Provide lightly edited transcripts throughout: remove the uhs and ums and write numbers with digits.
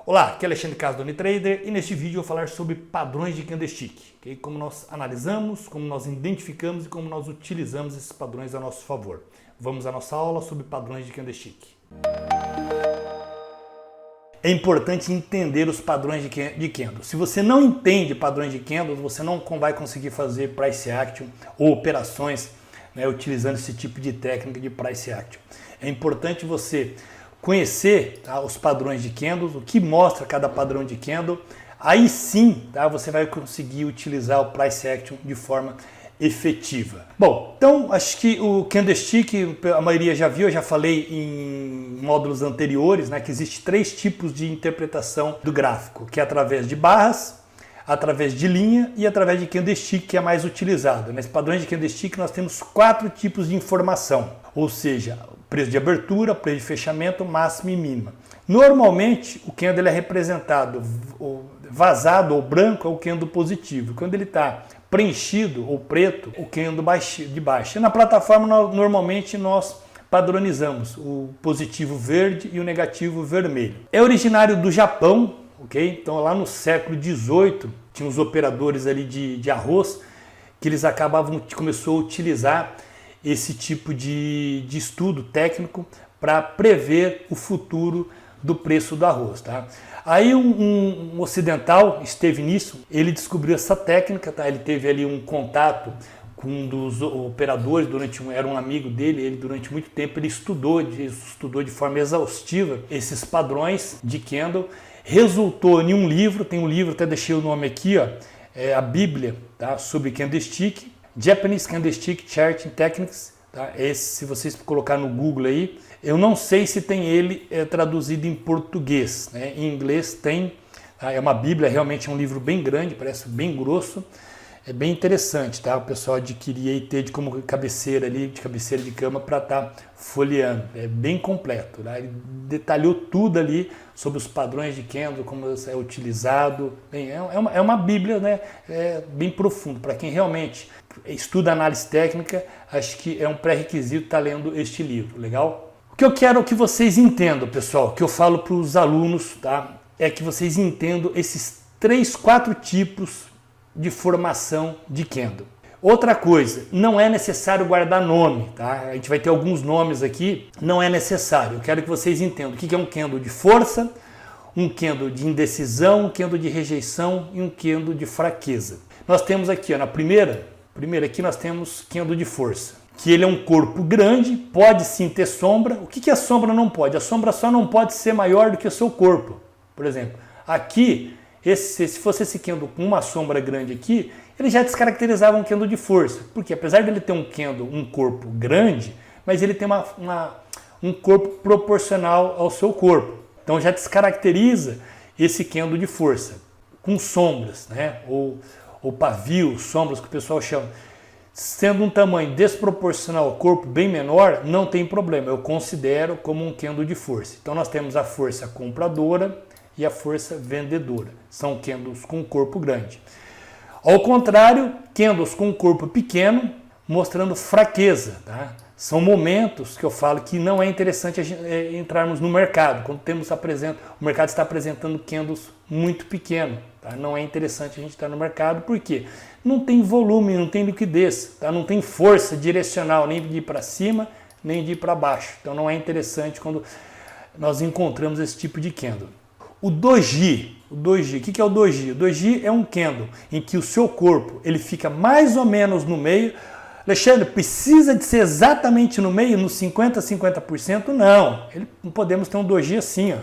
Olá, aqui é Alexandre Caso do Unitrader e neste vídeo eu vou falar sobre padrões de candlestick, okay? Como nós analisamos, como nós identificamos e como nós utilizamos esses padrões a nosso favor. Vamos à nossa aula sobre padrões de candlestick. É importante entender os padrões de candle. Se você não entende padrões de candle, você não vai conseguir fazer price action ou operações, utilizando esse tipo de técnica de price action. É importante você conhecer os padrões de candles, o que mostra cada padrão de candle, aí sim você vai conseguir utilizar o price action de forma efetiva. Bom, então acho que o candlestick a maioria já viu, eu já falei em módulos anteriores, que existe 3 tipos de interpretação do gráfico, que é através de barras, através de linha e através de candlestick, que é mais utilizado. Nesse padrão de candlestick nós temos 4 tipos de informação, ou seja, preço de abertura, preço de fechamento, máxima e mínima. Normalmente o candle é representado vazado ou branco é o candle positivo. Quando ele está preenchido ou preto, o candle de baixa. Na plataforma normalmente nós padronizamos o positivo verde e o negativo vermelho. É originário do Japão, ok? Então lá no século XVIII tinha os operadores ali de arroz que eles começou a utilizar esse tipo de estudo técnico para prever o futuro do preço do arroz. Tá? Aí um ocidental esteve nisso, ele descobriu essa técnica, ele teve ali um contato com um dos operadores, era um amigo dele, ele durante muito tempo ele estudou de forma exaustiva esses padrões de candle, resultou em um livro, tem um livro, até deixei o nome aqui, é a Bíblia sobre candlestick, Japanese Candlestick Charting Techniques, esse se vocês colocar no Google aí, eu não sei se tem ele traduzido em português, Em inglês tem, é uma Bíblia, realmente é um livro bem grande, parece bem grosso, é bem interessante, o pessoal adquirir e ter como cabeceira ali, de cabeceira de cama para estar folheando, é bem completo, Ele detalhou tudo ali sobre os padrões de candle, como é utilizado, é uma Bíblia, bem profundo, para quem realmente estuda análise técnica, acho que é um pré-requisito estar lendo este livro, legal? O que eu quero que vocês entendam, pessoal, que eu falo para os alunos, é que vocês entendam esses 4 tipos de formação de candle. Outra coisa, não é necessário guardar nome, A gente vai ter alguns nomes aqui, não é necessário. Eu quero que vocês entendam o que é um candle de força, um candle de indecisão, um candle de rejeição e um candle de fraqueza. Nós temos aqui, na primeira aqui nós temos candle de força, que ele é um corpo grande, pode sim ter sombra. O que a sombra não pode? A sombra só não pode ser maior do que o seu corpo. Por exemplo, aqui, se fosse esse candle com uma sombra grande aqui, ele já descaracterizava um candle de força, porque apesar dele ter um corpo grande, mas ele tem um corpo proporcional ao seu corpo. Então já descaracteriza esse candle de força, com sombras, ou pavio, sombras que o pessoal chama. Sendo um tamanho desproporcional ao corpo bem menor, não tem problema, eu considero como um candle de força. Então nós temos a força compradora e a força vendedora, são candles com corpo grande. Ao contrário, candles com corpo pequeno, mostrando fraqueza. São momentos que eu falo que não é interessante entrarmos no mercado, quando o mercado está apresentando candles muito pequenos. Não é interessante a gente estar no mercado, porque não tem volume, não tem liquidez, não tem força direcional, nem de ir para cima, nem de ir para baixo. Então não é interessante quando nós encontramos esse tipo de candle. O doji, o que é o doji? O doji é um candle em que o seu corpo ele fica mais ou menos no meio. Alexandre, precisa de ser exatamente no meio, nos 50%, 50%? Não, não podemos ter um doji assim.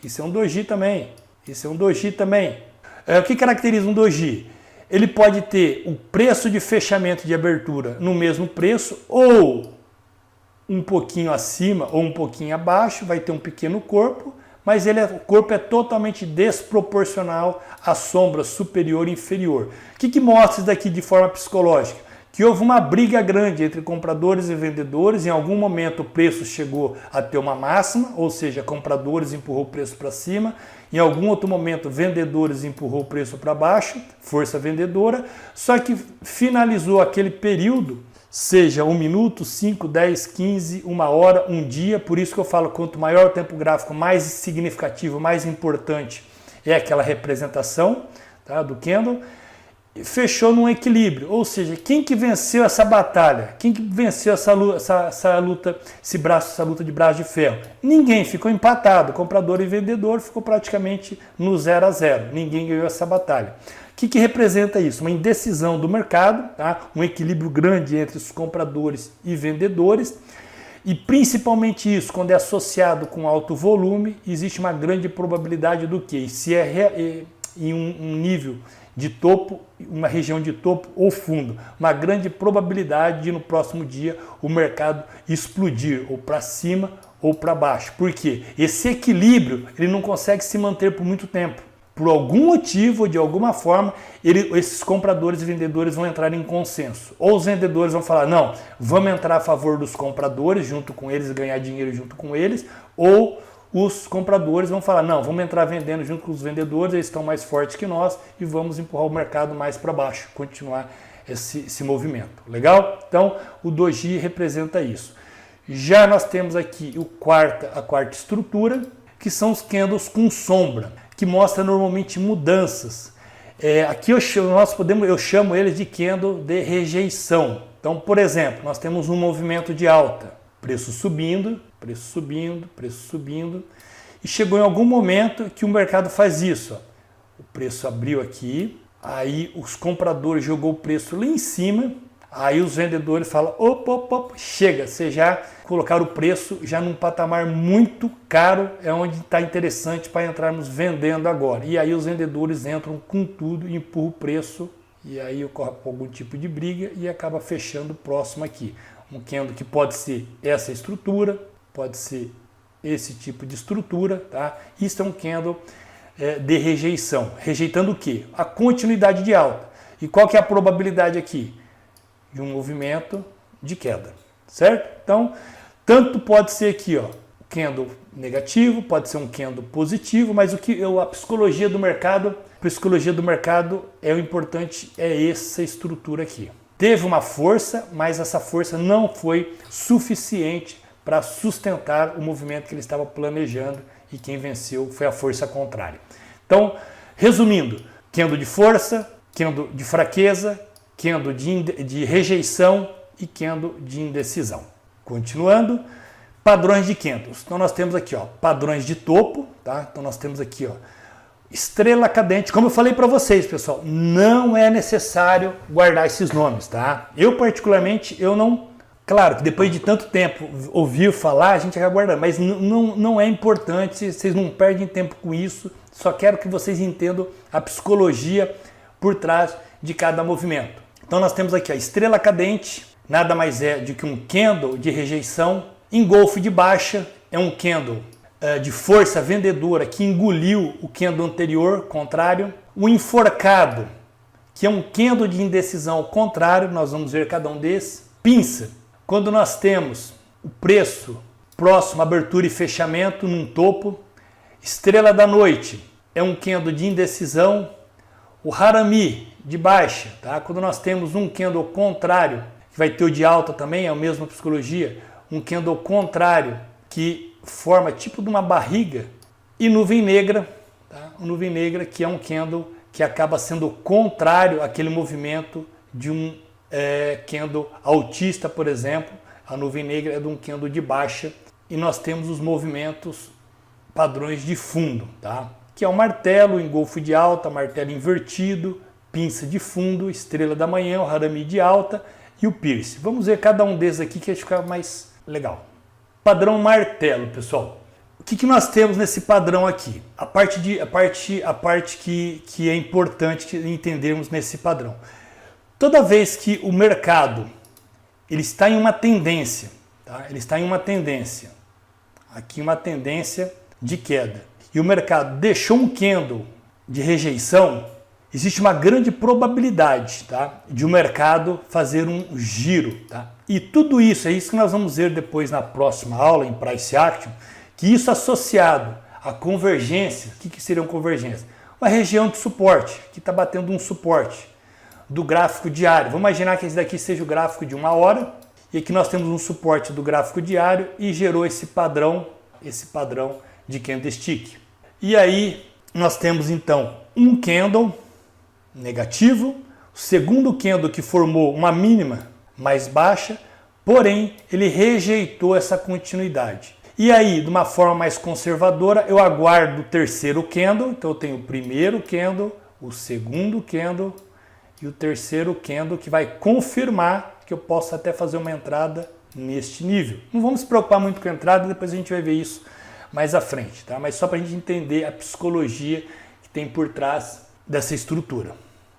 Isso é um doji também, isso é um doji também. O que caracteriza um doji? Ele pode ter o preço de fechamento de abertura no mesmo preço, ou um pouquinho acima ou um pouquinho abaixo, vai ter um pequeno corpo, mas o corpo é totalmente desproporcional à sombra superior e inferior. O que mostra isso daqui de forma psicológica? Que houve uma briga grande entre compradores e vendedores, em algum momento o preço chegou a ter uma máxima, ou seja, compradores empurrou o preço para cima, em algum outro momento vendedores empurrou o preço para baixo, força vendedora, só que finalizou aquele período seja 1 minuto, 5, 10, 15, 1 hora, 1 dia. Por isso que eu falo, quanto maior o tempo gráfico, mais significativo, mais importante é aquela representação, tá, do candle. Fechou num equilíbrio, ou seja, quem que venceu essa batalha? Quem que venceu essa luta, essa luta de braço de ferro? Ninguém, ficou empatado, comprador e vendedor ficou praticamente no 0 a 0, ninguém ganhou essa batalha. O que representa isso? Uma indecisão do mercado, tá? Um equilíbrio grande entre os compradores e vendedores, e principalmente isso, quando é associado com alto volume, existe uma grande probabilidade do que? Se é em um nível de topo, uma região de topo ou fundo, uma grande probabilidade de no próximo dia o mercado explodir ou para cima ou para baixo. Por quê? Esse equilíbrio ele não consegue se manter por muito tempo. Por algum motivo, de alguma forma, esses compradores e vendedores vão entrar em consenso. Ou os vendedores vão falar, não, vamos entrar a favor dos compradores, junto com eles, ganhar dinheiro junto com eles, ou os compradores vão falar, não, vamos entrar vendendo junto com os vendedores, eles estão mais fortes que nós e vamos empurrar o mercado mais para baixo, continuar esse movimento. Legal? Então, o doji representa isso. Já nós temos aqui a quarta estrutura, que são os candles com sombra, que mostra normalmente mudanças. Aqui eu chamo eles de candle de rejeição. Então, por exemplo, nós temos um movimento de alta, preço subindo, preço subindo, preço subindo, e chegou em algum momento que o mercado faz isso. Ó. O preço abriu aqui, aí os compradores jogou o preço lá em cima, aí os vendedores falam, opa, chega, você já colocaram o preço já num patamar muito caro, é onde está interessante para entrarmos vendendo agora. E aí os vendedores entram com tudo, empurram o preço, e aí ocorre algum tipo de briga e acaba fechando próximo aqui. Um candle que pode ser essa estrutura, pode ser esse tipo de estrutura, tá? Isso é um candle de rejeição. Rejeitando o quê? A continuidade de alta. E qual que é a probabilidade aqui? De um movimento de queda, certo? Então, tanto pode ser aqui, ó, candle negativo, pode ser um candle positivo, mas a psicologia do mercado é o importante, é essa estrutura aqui. Teve uma força, mas essa força não foi suficiente para sustentar o movimento que ele estava planejando e quem venceu foi a força contrária. Então, resumindo, candle de força, candle de fraqueza, candle de rejeição e candle de indecisão. Continuando, padrões de candles. Então nós temos aqui, ó, padrões de topo, tá? Então nós temos aqui, ó, estrela cadente. Como eu falei para vocês, pessoal, não é necessário guardar esses nomes, tá? Eu particularmente, eu não... Claro que depois de tanto tempo ouvir falar, a gente acaba guardando, mas não é importante, vocês não perdem tempo com isso, só quero que vocês entendam a psicologia por trás de cada movimento. Então nós temos aqui a estrela cadente, nada mais é do que um candle de rejeição. Engolfo de baixa é um candle de força vendedora que engoliu o candle anterior, contrário. O enforcado, que é um candle de indecisão ao contrário, nós vamos ver cada um desses. Pinça, quando nós temos o preço próximo à abertura e fechamento num topo. Estrela da noite é um candle de indecisão. O harami de baixa, tá? Quando nós temos um candle contrário, que vai ter o de alta também, é a mesma psicologia, um candle contrário que forma tipo de uma barriga. E nuvem negra, tá? Nuvem negra que é um candle que acaba sendo contrário àquele movimento de um candle altista, por exemplo. A nuvem negra é de um candle de baixa e nós temos os movimentos padrões de fundo, tá? Que é o martelo, o engolfo de alta, martelo invertido, pinça de fundo, estrela da manhã, o harami de alta e o pierce. Vamos ver cada um desses aqui que vai ficar mais legal. Padrão martelo, pessoal. O que nós temos nesse padrão aqui? A parte que é importante entendermos nesse padrão. Toda vez que o mercado ele está em uma tendência, tá? Ele está em uma tendência, aqui uma tendência de queda, e o mercado deixou um candle de rejeição, existe uma grande probabilidade, tá, de o mercado fazer um giro. Tá? E tudo isso, é isso que nós vamos ver depois na próxima aula, em Price Action, que isso associado à convergência, o que seriam convergências? Uma região de suporte, que está batendo um suporte, do gráfico diário. Vamos imaginar que esse daqui seja o gráfico de 1 hora e aqui nós temos um suporte do gráfico diário e gerou esse padrão de candlestick. E aí nós temos então um candle negativo, o segundo candle que formou uma mínima mais baixa, porém ele rejeitou essa continuidade. E aí, de uma forma mais conservadora, eu aguardo o terceiro candle, então eu tenho o primeiro candle, o segundo candle e o terceiro candle que vai confirmar que eu posso até fazer uma entrada neste nível. Não vamos se preocupar muito com a entrada, depois a gente vai ver isso mais à frente, tá? Mas só para a gente entender a psicologia que tem por trás dessa estrutura.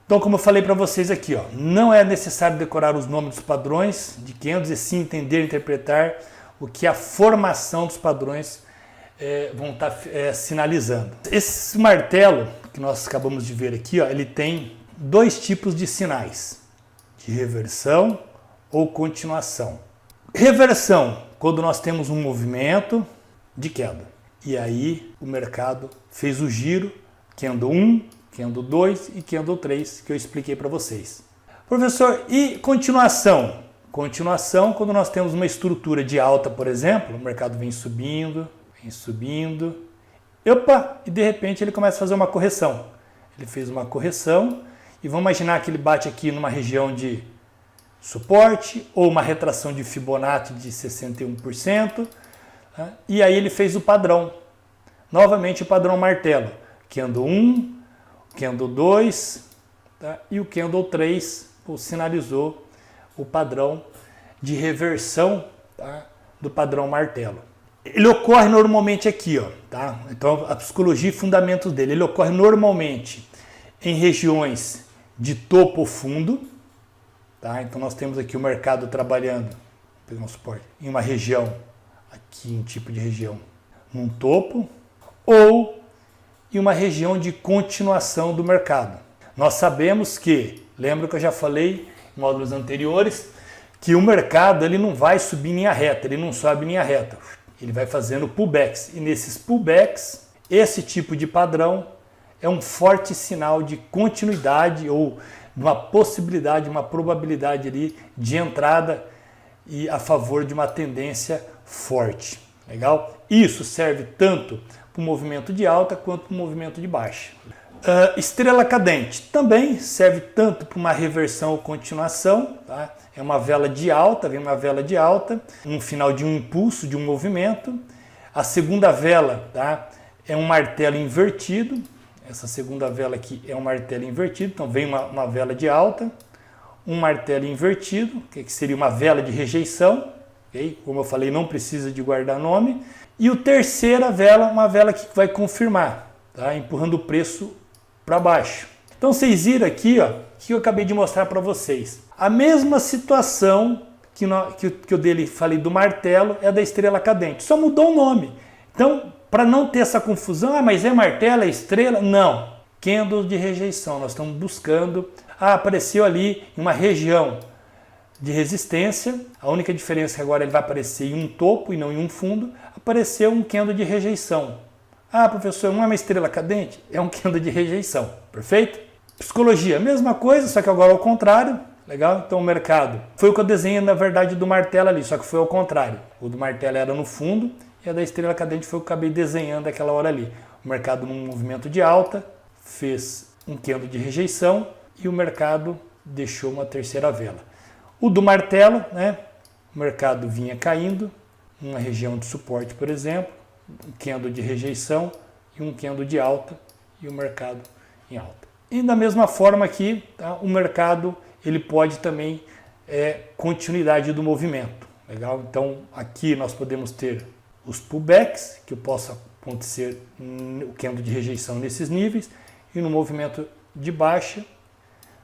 Então, como eu falei para vocês aqui, ó, não é necessário decorar os nomes dos padrões de candles e sim entender e interpretar o que a formação dos padrões vão estar sinalizando. Esse martelo que nós acabamos de ver aqui, ó, ele tem dois tipos de sinais, de reversão ou continuação. Reversão, quando nós temos um movimento de queda. E aí o mercado fez o giro, candle 1, candle 2 e candle 3, que eu expliquei para vocês. Professor, e continuação? Continuação, quando nós temos uma estrutura de alta, por exemplo, o mercado vem subindo, opa, e de repente ele começa a fazer uma correção. Ele fez uma correção e vamos imaginar que ele bate aqui numa região de suporte ou uma retração de Fibonacci de 61%, tá? E aí ele fez o padrão, novamente o padrão martelo, candle 1, candle 2, tá? E o candle 3 sinalizou o padrão de reversão, tá? Do padrão martelo. Ele ocorre normalmente aqui, ó, tá? Então a psicologia e fundamentos dele, ele ocorre normalmente em regiões de topo ou fundo, tá? Então nós temos aqui o mercado trabalhando, vou pegar um suporte, em uma região, aqui um tipo de região, num topo, ou em uma região de continuação do mercado. Nós sabemos que, lembra que eu já falei em módulos anteriores, que o mercado ele não vai subir em linha reta, ele não sobe em linha reta, ele vai fazendo pullbacks. E nesses pullbacks, esse tipo de padrão é um forte sinal de continuidade ou uma possibilidade, uma probabilidade ali de entrada e a favor de uma tendência forte. Legal? Isso serve tanto para o movimento de alta quanto para o movimento de baixa. Estrela cadente também serve tanto para uma reversão ou continuação, tá? É uma vela de alta, vem uma vela de alta, um final de um impulso, de um movimento. A segunda vela, tá? É um martelo invertido, essa segunda vela aqui é um martelo invertido, então vem uma vela de alta, um martelo invertido, que seria uma vela de rejeição, okay? Como eu falei, não precisa de guardar nome. E o terceira vela, uma vela que vai confirmar, tá? Empurrando o preço para baixo. Então vocês viram aqui, ó, que eu acabei de mostrar para vocês. A mesma situação que eu dele falei do martelo é da estrela cadente, só mudou o nome. Então, para não ter essa confusão, mas é martelo, é estrela? Não. Candle de rejeição, nós estamos buscando. Apareceu ali em uma região de resistência, a única diferença é que agora ele vai aparecer em um topo e não em um fundo, apareceu um candle de rejeição. Professor, não é uma estrela cadente? É um candle de rejeição, perfeito? Psicologia, mesma coisa, só que agora ao contrário, legal? Então o mercado, foi o que eu desenhei na verdade do martelo ali, só que foi ao contrário. O do martelo era no fundo e a da estrela cadente foi o que eu acabei desenhando aquela hora ali. O mercado num movimento de alta, fez um candle de rejeição e o mercado deixou uma terceira vela. O do martelo, né? O mercado vinha caindo, numa região de suporte, por exemplo, um candle de rejeição e um candle de alta e o mercado em alta. E da mesma forma aqui, tá? O mercado ele pode também continuidade do movimento, legal? Então aqui nós podemos ter os pullbacks, que possa acontecer o candle de rejeição nesses níveis, e no movimento de baixa,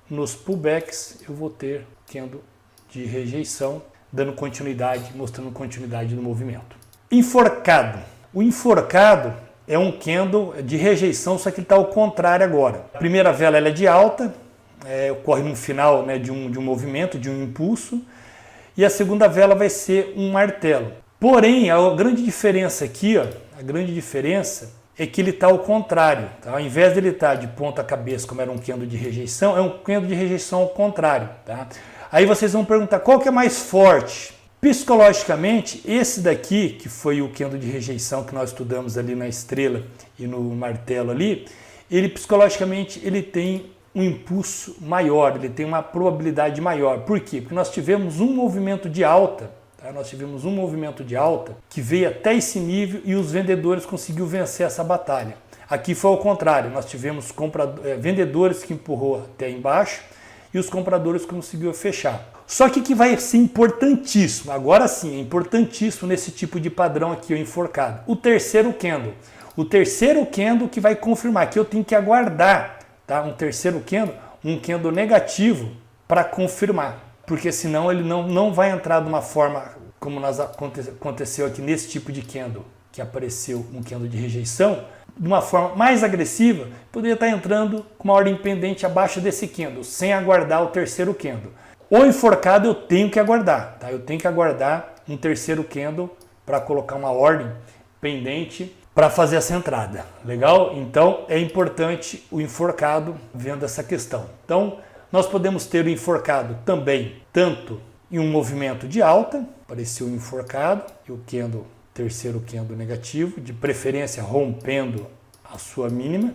nos pullbacks eu vou ter candle de rejeição, dando continuidade, mostrando continuidade do movimento. Enforcado. O enforcado é um candle de rejeição, só que ele está ao contrário agora. A primeira vela ela é de alta, ocorre no final, né, de um movimento, de um impulso, e a segunda vela vai ser um martelo. Porém, a grande diferença aqui, ó, a grande diferença é que ele está ao contrário. Tá? Ao invés dele estar de ponta cabeça, como era um candle de rejeição, é um candle de rejeição ao contrário. Tá? Aí vocês vão perguntar, qual que é mais forte? Psicologicamente, esse daqui, que foi o candle de rejeição que nós estudamos ali na estrela e no martelo ali, ele psicologicamente ele tem um impulso maior, ele tem uma probabilidade maior. Por quê? Porque nós tivemos um movimento de alta, tá? Nós tivemos um movimento de alta que veio até esse nível e os vendedores conseguiram vencer essa batalha. Aqui foi ao contrário, nós tivemos vendedores que empurrou até embaixo e os compradores conseguiram fechar. Só que vai ser importantíssimo, agora sim, é importantíssimo nesse tipo de padrão aqui, o enforcado. O terceiro candle. O terceiro candle que vai confirmar, que eu tenho que aguardar, tá? Um terceiro candle, um candle negativo para confirmar. Porque senão ele não vai entrar de uma forma como aconteceu aqui nesse tipo de candle, que apareceu um candle de rejeição, de uma forma mais agressiva, poderia estar entrando com uma ordem pendente abaixo desse candle, sem aguardar o terceiro candle. O enforcado eu tenho que aguardar, tá? Eu tenho que aguardar um terceiro candle para colocar uma ordem pendente para fazer essa entrada. Legal? Então é importante o enforcado vendo essa questão. Então nós podemos ter o enforcado também tanto em um movimento de alta, apareceu o enforcado e o candle, terceiro candle negativo, de preferência rompendo a sua mínima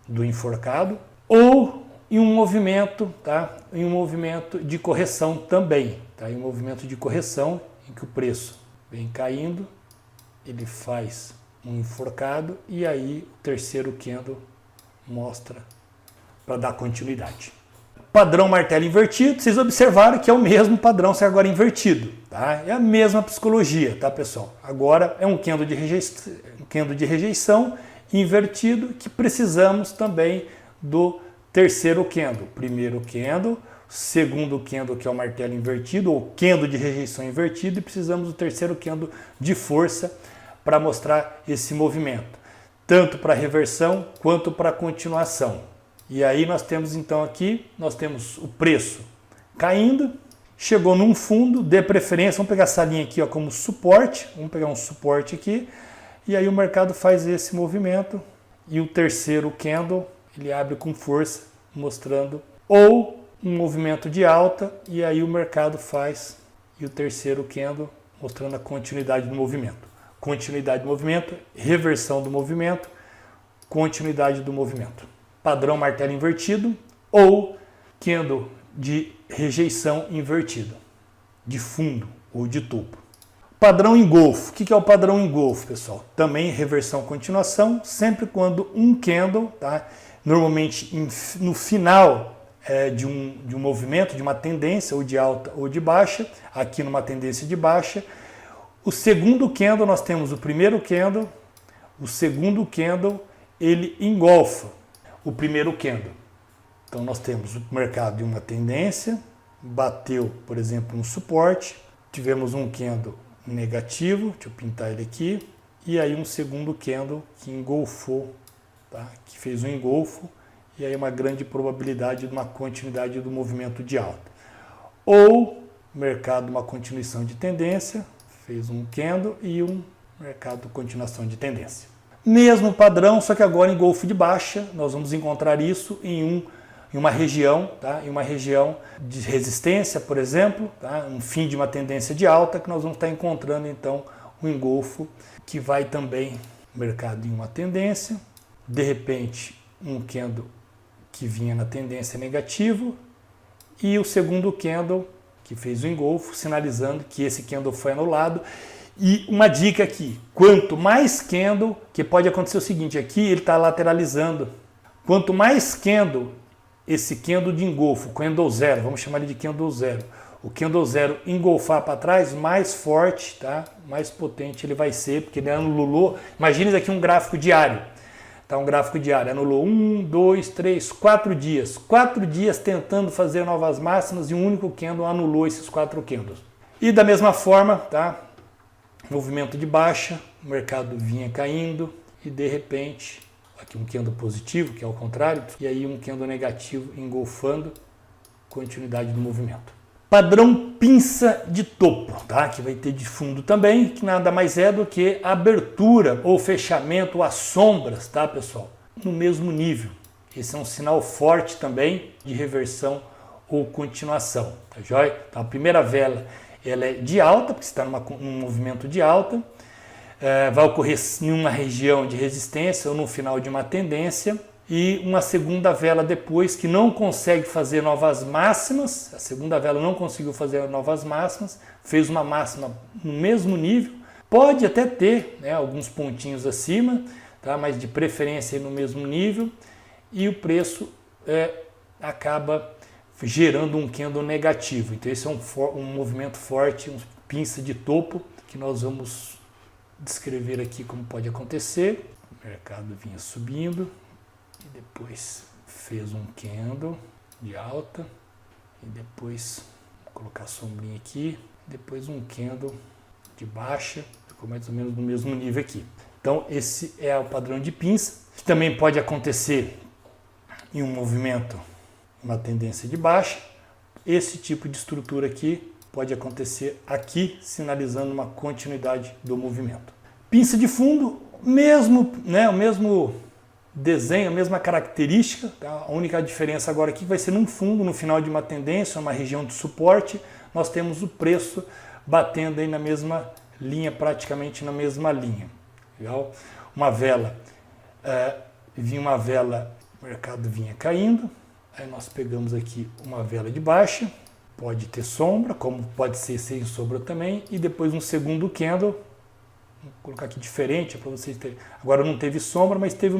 do enforcado, ou em um movimento, tá? Em um movimento de correção também, tá? Em um movimento de correção em que o preço vem caindo, ele faz um enforcado e aí o terceiro candle mostra para dar continuidade. Padrão martelo invertido, vocês observaram que é o mesmo padrão, só agora invertido, tá? É a mesma psicologia, tá, pessoal? Agora é um candle de rejeição invertido que precisamos também do terceiro candle, primeiro candle, segundo candle que é o martelo invertido ou candle de rejeição invertido e precisamos do terceiro candle de força para mostrar esse movimento, tanto para reversão quanto para continuação. E aí nós temos então aqui, nós temos o preço caindo, chegou num fundo, de preferência, vamos pegar essa linha aqui ó, como suporte, vamos pegar um suporte aqui, e aí o mercado faz esse movimento e o terceiro candle ele abre com força, mostrando ou um movimento de alta, e aí o mercado faz, e o terceiro candle mostrando a continuidade do movimento. Continuidade do movimento, reversão do movimento, continuidade do movimento. Padrão martelo invertido ou candle de rejeição invertido, de fundo ou de topo. Padrão engolfo. O que é o padrão engolfo, pessoal? Também reversão continuação, sempre quando um candle, tá? Normalmente no final de um movimento, de uma tendência, ou de alta ou de baixa, aqui numa tendência de baixa. O segundo candle, nós temos o primeiro candle, o segundo candle, ele engolfa o primeiro candle. Então nós temos o mercado de uma tendência, bateu, por exemplo, um suporte, tivemos um candle negativo, deixa eu pintar ele aqui, e aí um segundo candle que engolfou, tá? Que fez um engolfo, e aí uma grande probabilidade de uma continuidade do movimento de alta. Ou mercado uma continuação de tendência, fez um candle e um mercado continuação de tendência. Mesmo padrão, só que agora em golfo de baixa, nós vamos encontrar isso em uma região, tá? Em uma região de resistência, por exemplo, tá? Um fim de uma tendência de alta, que nós vamos estar encontrando então um engolfo que vai também mercado em uma tendência, de repente um candle que vinha na tendência negativo e o segundo candle que fez o engolfo, sinalizando que esse candle foi anulado. E uma dica aqui, quanto mais candle, que pode acontecer o seguinte, aqui ele está lateralizando, quanto mais candle, esse candle de engolfo, candle zero, vamos chamar ele de candle zero, o candle zero engolfar para trás, mais forte, tá? Mais potente ele vai ser, porque ele anulou, imagine aqui um gráfico diário, tá? Um gráfico diário, anulou 1, 2, 3, 4 dias, 4 dias tentando fazer novas máximas e um único candle anulou esses 4 candles. E da mesma forma, tá? Movimento de baixa, o mercado vinha caindo e de repente, aqui um candle positivo, que é o contrário, e aí um candle negativo engolfando, continuidade do movimento. Padrão pinça de topo, tá? Que vai ter de fundo também, que nada mais é do que a abertura ou fechamento, as sombras, tá, pessoal? No mesmo nível. Esse é um sinal forte também de reversão ou continuação, tá joia? Então a primeira vela ela é de alta, porque está num movimento de alta, vai ocorrer em uma região de resistência ou no final de uma tendência, e uma segunda vela depois que não consegue fazer novas máximas, a segunda vela não conseguiu fazer novas máximas, fez uma máxima no mesmo nível, pode até ter, né, alguns pontinhos acima, tá, mas de preferência no mesmo nível, e o preço acaba gerando um candle negativo. Então esse é um movimento forte, um pinça de topo, que nós vamos descrever aqui como pode acontecer. O mercado vinha subindo e depois fez um candle de alta e depois, vou colocar a sombrinha aqui, depois um candle de baixa, ficou mais ou menos no mesmo nível aqui. Então esse é o padrão de pinça, que também pode acontecer em um movimento, uma tendência de baixa. Esse tipo de estrutura aqui pode acontecer aqui, sinalizando uma continuidade do movimento. Pinça de fundo, mesmo, né, o mesmo desenho, a mesma característica, tá? A única diferença agora aqui vai ser num fundo, no final de uma tendência, uma região de suporte, nós temos o preço batendo aí na mesma linha, praticamente na mesma linha. Legal? Uma vela, vinha uma vela, o mercado vinha caindo, aí nós pegamos aqui uma vela de baixa, pode ter sombra, como pode ser sem sombra também, e depois um segundo candle, vou colocar aqui diferente para vocês terem. Agora não teve sombra, mas teve a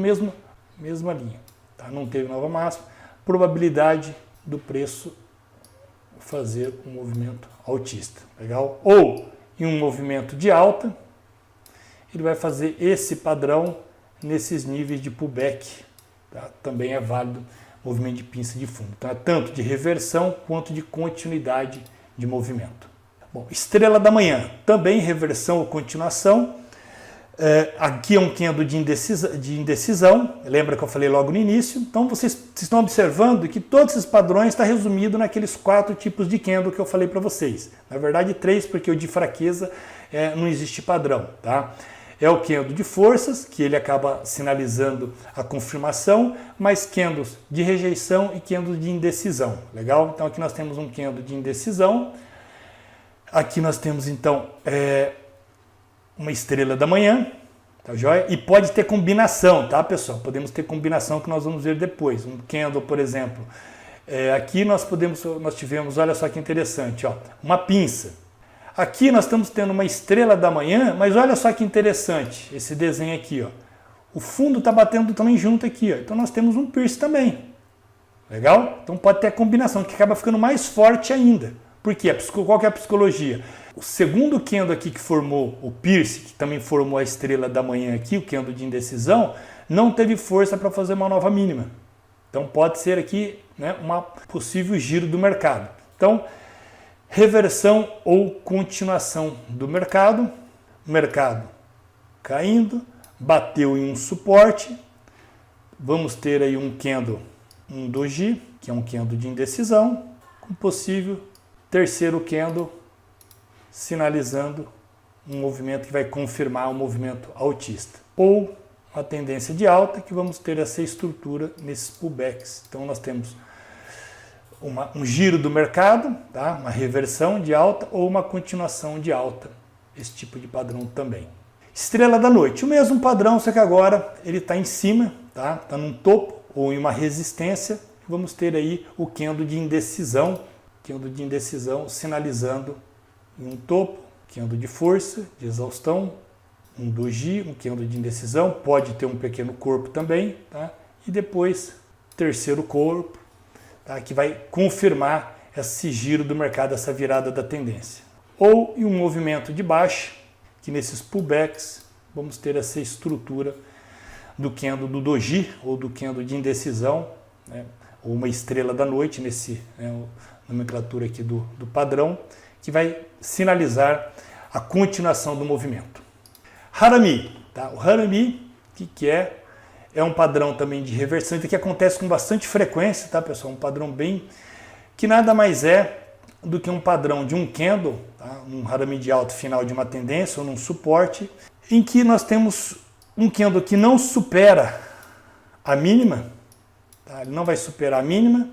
mesma linha, tá? Não teve nova máxima, probabilidade do preço fazer um movimento altista, legal? Ou em um movimento de alta, ele vai fazer esse padrão nesses níveis de pullback, tá? Também é válido movimento de pinça de fundo, tá? Tanto de reversão quanto de continuidade de movimento. Bom, estrela da manhã, também reversão ou continuação. Aqui é um candle de indecisão, lembra que eu falei logo no início? Então vocês estão observando que todos esses padrões estão resumidos naqueles 4 tipos de candle que eu falei para vocês. Na verdade 3, porque o de fraqueza não existe padrão, tá? É o candle de forças, que ele acaba sinalizando a confirmação, mas candles de rejeição e candles de indecisão, legal? Então aqui nós temos um candle de indecisão, aqui nós temos então uma estrela da manhã, tá joia? E pode ter combinação, tá, pessoal? Podemos ter combinação que nós vamos ver depois. Um candle, por exemplo, aqui nós tivemos, olha só que interessante, ó, uma pinça. Aqui nós estamos tendo uma estrela da manhã, mas olha só que interessante esse desenho aqui, ó. O fundo está batendo também junto aqui, ó. Então nós temos um piercing também. Legal? Então pode ter a combinação, que acaba ficando mais forte ainda. Por quê? Qual que é a psicologia? O segundo candle aqui que formou o piercing, que também formou a estrela da manhã aqui, o candle de indecisão, não teve força para fazer uma nova mínima. Então pode ser aqui, né, uma possível giro do mercado. Então, reversão ou continuação do mercado, caindo, bateu em um suporte, vamos ter aí um candle, um doji, que é um candle de indecisão, com possível terceiro candle sinalizando um movimento que vai confirmar um movimento altista, ou uma tendência de alta, que vamos ter essa estrutura nesses pullbacks. Então nós temos um giro do mercado, tá? Uma reversão de alta ou uma continuação de alta, esse tipo de padrão também. Estrela da noite, o mesmo padrão, só que agora ele está em cima, tá? Está num topo ou em uma resistência. Vamos ter aí o candle de indecisão sinalizando em um topo, candle de força, de exaustão, um doji, um candle de indecisão, pode ter um pequeno corpo também, tá? E depois terceiro corpo, tá? Que vai confirmar esse giro do mercado, essa virada da tendência. Ou em um movimento de baixa, que nesses pullbacks vamos ter essa estrutura do candle do doji ou do candle de indecisão, né? Ou uma estrela da noite, nesse, né, nomenclatura aqui do padrão, que vai sinalizar a continuação do movimento. Harami, tá? O Harami, que é um padrão também de reversão, que acontece com bastante frequência, tá, pessoal? Um padrão bem, que nada mais é do que um padrão de um candle, tá? Um Harami de alta final de uma tendência ou num suporte, em que nós temos um candle que não supera a mínima, tá? Ele não vai superar a mínima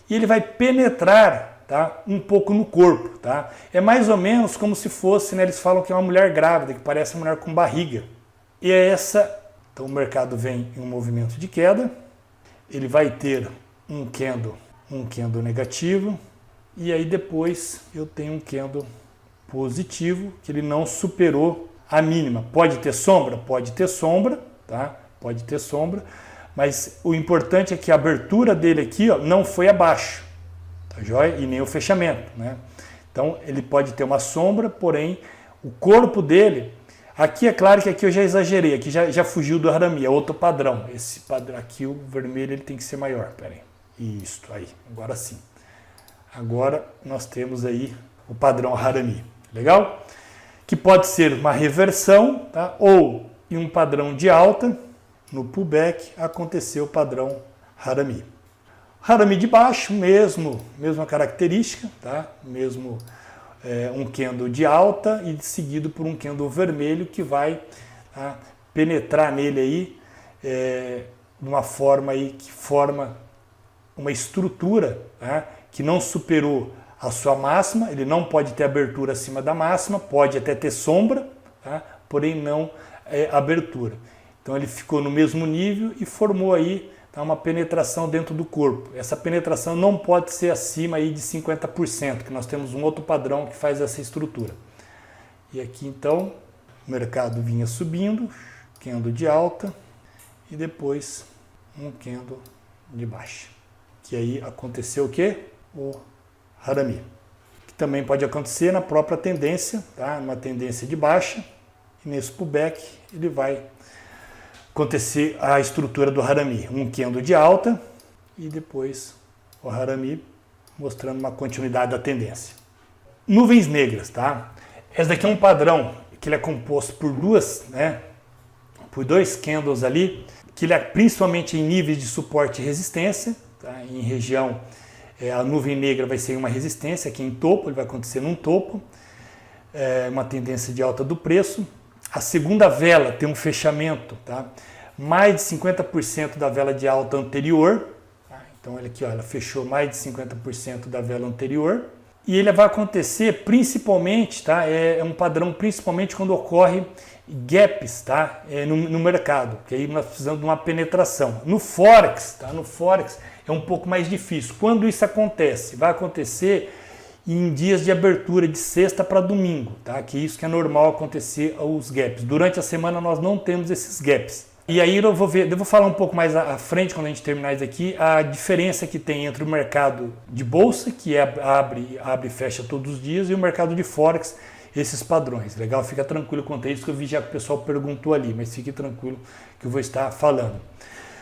e ele vai penetrar, tá? Um pouco no corpo. Tá? É mais ou menos como se fosse, né? Eles falam que é uma mulher grávida, que parece uma mulher com barriga. E é essa, então o mercado vem em um movimento de queda, ele vai ter um candle negativo, e aí depois eu tenho um candle positivo, que ele não superou a mínima. Pode ter sombra? Pode ter sombra, tá? Pode ter sombra, mas o importante é que a abertura dele aqui, ó, não foi abaixo, tá joia? E nem o fechamento, né? Então ele pode ter uma sombra, porém o corpo dele, aqui é claro que aqui eu já exagerei, aqui já fugiu do Harami, é outro padrão. Esse padrão aqui, o vermelho, ele tem que ser maior, pera aí. Isso, aí, agora sim. Agora nós temos aí o padrão Harami, legal? Que pode ser uma reversão, tá? Ou em um padrão de alta, no pullback, aconteceu o padrão Harami. Harami de baixo, mesma característica, tá? Mesmo um candle de alta e seguido por um candle vermelho que vai, tá, penetrar nele aí de uma forma aí que forma uma estrutura, tá, que não superou a sua máxima. Ele não pode ter abertura acima da máxima, pode até ter sombra, tá, porém não abertura. Então ele ficou no mesmo nível e formou aí, tá, uma penetração dentro do corpo. Essa penetração não pode ser acima aí de 50%, que nós temos um outro padrão que faz essa estrutura. E aqui então o mercado vinha subindo, candle de alta e depois um candle de baixa. Que aí aconteceu o quê? O Harami. Que também pode acontecer na própria tendência, tá? Uma tendência de baixa, e nesse pullback ele vai acontecer a estrutura do Harami, um candle de alta e depois o Harami mostrando uma continuidade da tendência. Nuvens negras, tá? Esse daqui é um padrão que ele é composto por por dois candles ali, que ele é principalmente em níveis de suporte e resistência, tá? Em região, a nuvem negra vai ser uma resistência aqui em topo, ele vai acontecer num topo, uma tendência de alta do preço. A segunda vela tem um fechamento, tá? Mais de 50% da vela de alta anterior. Tá? Então olha aqui, ó, ela fechou mais de 50% da vela anterior. E ele vai acontecer principalmente, tá? É um padrão principalmente quando ocorre gaps, tá? No mercado, que aí nós precisamos de uma penetração. No Forex, tá? No Forex é um pouco mais difícil. Quando isso acontece? Vai acontecer em dias de abertura de sexta para domingo, tá? Que isso que é normal acontecer os gaps. Durante a semana nós não temos esses gaps. E aí eu vou falar um pouco mais à frente, quando a gente terminar isso aqui, a diferença que tem entre o mercado de bolsa, que abre e fecha todos os dias, e o mercado de Forex, esses padrões. Legal? Fica tranquilo quanto a isso, que eu vi já que o pessoal perguntou ali, mas fique tranquilo que eu vou estar falando.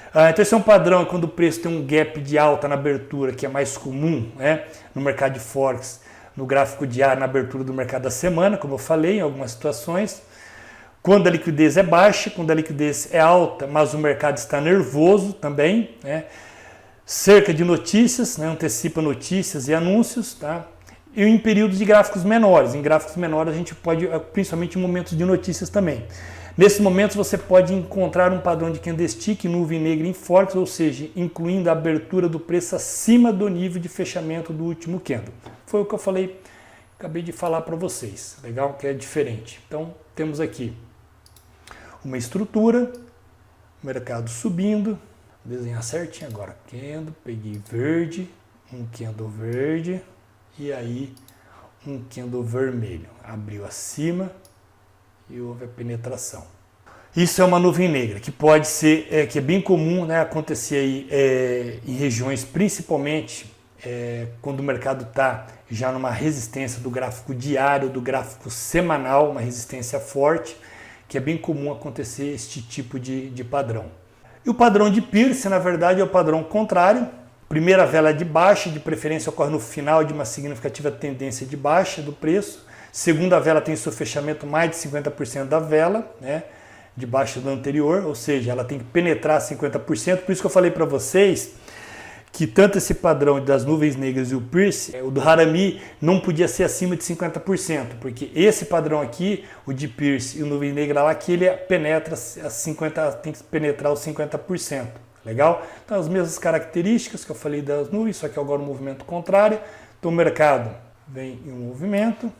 Então esse é um padrão quando o preço tem um gap de alta na abertura, que é mais comum, né, no mercado de Forex, no gráfico diário, na abertura do mercado da semana, como eu falei em algumas situações. Quando a liquidez é baixa, quando a liquidez é alta, mas o mercado está nervoso também, né, cerca de notícias, né, antecipa notícias e anúncios, tá? E em períodos de gráficos menores. Em gráficos menores a gente pode, principalmente em momentos de notícias também. Nesses momentos você pode encontrar um padrão de candlestick, nuvem negra em Forex, ou seja, incluindo a abertura do preço acima do nível de fechamento do último candle. Foi o que eu falei, acabei de falar para vocês, legal? Que é diferente. Então temos aqui uma estrutura, mercado subindo, vou desenhar certinho agora, candle, peguei verde, um candle verde e aí um candle vermelho, abriu acima e houve a penetração. Isso é uma nuvem negra, que pode ser, que é bem comum, né, acontecer aí em regiões, principalmente quando o mercado está já numa resistência do gráfico diário, do gráfico semanal, uma resistência forte, que é bem comum acontecer este tipo de padrão. E o padrão de Pearce, na verdade, é o padrão contrário. Primeira vela de baixa, de preferência ocorre no final de uma significativa tendência de baixa do preço. Segunda vela tem seu fechamento mais de 50% da vela, né, de baixa do anterior, ou seja, ela tem que penetrar 50%. Por isso que eu falei para vocês que tanto esse padrão das nuvens negras e o Pierce, o do Harami, não podia ser acima de 50%, porque esse padrão aqui, o de Pierce e o nuvem negra lá, que ele penetra tem que penetrar os 50%. Legal? Então as mesmas características que eu falei das nuvens, só que agora o movimento contrário. Então o mercado vem em um movimento,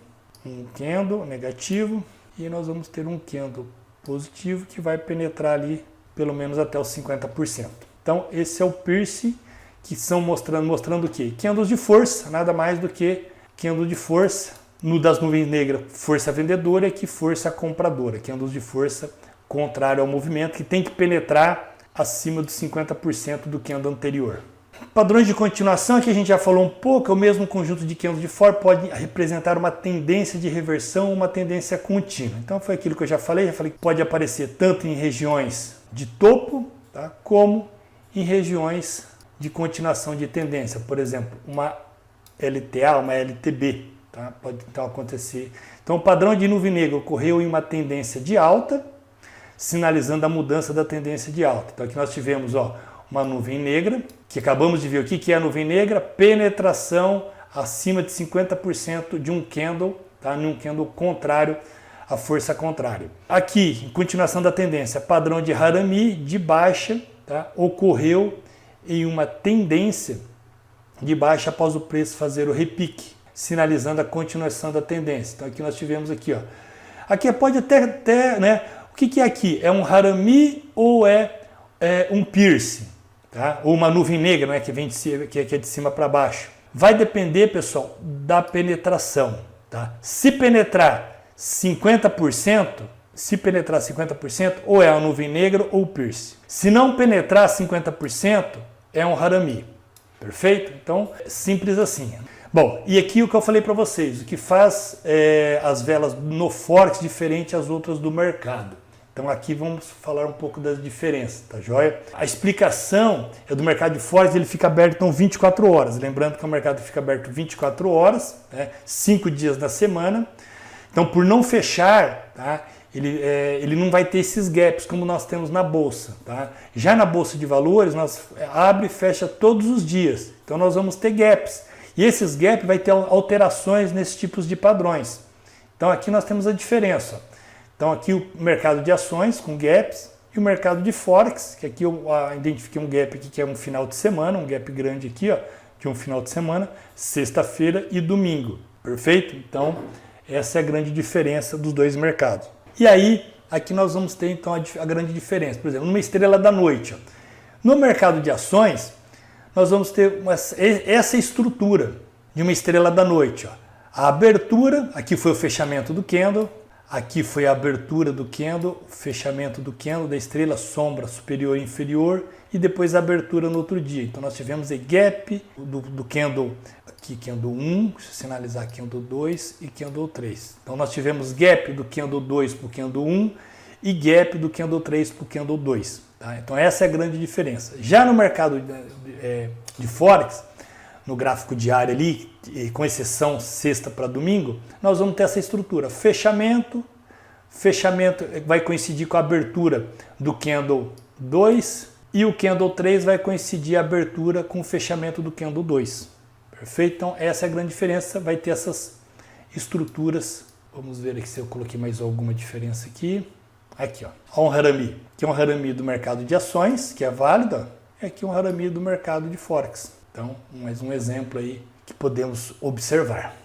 um candle negativo, e nós vamos ter um candle positivo que vai penetrar ali pelo menos até os 50%. Então esse é o Pierce, que são mostrando o quê? Candles de força, nada mais do que candle de força. No das nuvens negras, força vendedora, e aqui força compradora. Candles de força contrário ao movimento, que tem que penetrar acima dos 50% do candle anterior. Padrões de continuação, que a gente já falou um pouco, é o mesmo conjunto de candles de fora, pode representar uma tendência de reversão, uma tendência contínua. Então foi aquilo que eu já falei que pode aparecer tanto em regiões de topo, tá, como em regiões de continuação de tendência, por exemplo, uma LTA, uma LTB, tá? Pode então acontecer. Então o padrão de nuvem negra ocorreu em uma tendência de alta, sinalizando a mudança da tendência de alta. Então aqui nós tivemos uma nuvem negra, que acabamos de ver aqui, que é a nuvem negra, penetração acima de 50% de um candle, tá? Num candle contrário à força contrária. Aqui, em continuação da tendência, padrão de Harami de baixa, tá? Ocorreu em uma tendência de baixa após o preço fazer o repique, sinalizando a continuação da tendência. Então aqui nós tivemos aqui, aqui pode até, né? O que é aqui? É um Harami ou é um Pierce, tá? Ou uma nuvem negra, né? Que vem de cima, que é de cima para baixo. Vai depender, pessoal, da penetração, tá? Se penetrar 50%, ou é uma nuvem negra ou Pierce. Se não penetrar 50%, é um Harami. Perfeito? Então, simples assim. Bom, e aqui o que eu falei para vocês, o que faz as velas no Forex diferente às outras do mercado. Então aqui vamos falar um pouco das diferenças, tá joia? A explicação é do mercado de Forex, ele fica aberto então 24 horas. Lembrando que o mercado fica aberto 24 horas, né, 5 dias na semana. Então por não fechar, tá, ele não vai ter esses gaps como nós temos na bolsa, tá? Já na bolsa de valores, nós abre e fecha todos os dias. Então nós vamos ter gaps. E esses gaps vai ter alterações nesses tipos de padrões. Então aqui nós temos a diferença. Então aqui o mercado de ações com gaps e o mercado de Forex, que aqui eu identifiquei um gap aqui que é um final de semana, um gap grande aqui, de um final de semana, sexta-feira e domingo. Perfeito? Então essa é a grande diferença dos dois mercados. E aí, aqui nós vamos ter então a grande diferença. Por exemplo, numa estrela da noite. No mercado de ações, nós vamos ter essa estrutura de uma estrela da noite. A abertura, aqui foi o fechamento do candle, aqui foi a abertura do candle, o fechamento do candle, da estrela, sombra superior e inferior, e depois a abertura no outro dia. Então nós tivemos o gap do candle, aqui candle 1, sinalizar candle 2 e candle 3. Então nós tivemos gap do candle 2 para o candle 1 e gap do candle 3 para o candle 2. Tá? Então essa é a grande diferença. Já no mercado de Forex, no gráfico diário ali, com exceção sexta para domingo, nós vamos ter essa estrutura. Fechamento vai coincidir com a abertura do candle 2 e o candle 3 vai coincidir a abertura com o fechamento do candle 2. Perfeito? Então essa é a grande diferença, vai ter essas estruturas. Vamos ver aqui se eu coloquei mais alguma diferença aqui. Aqui, ó um Harami, que é um Harami do mercado de ações, que é válido, e aqui um Harami do mercado de Forex. Então, mais um exemplo aí que podemos observar.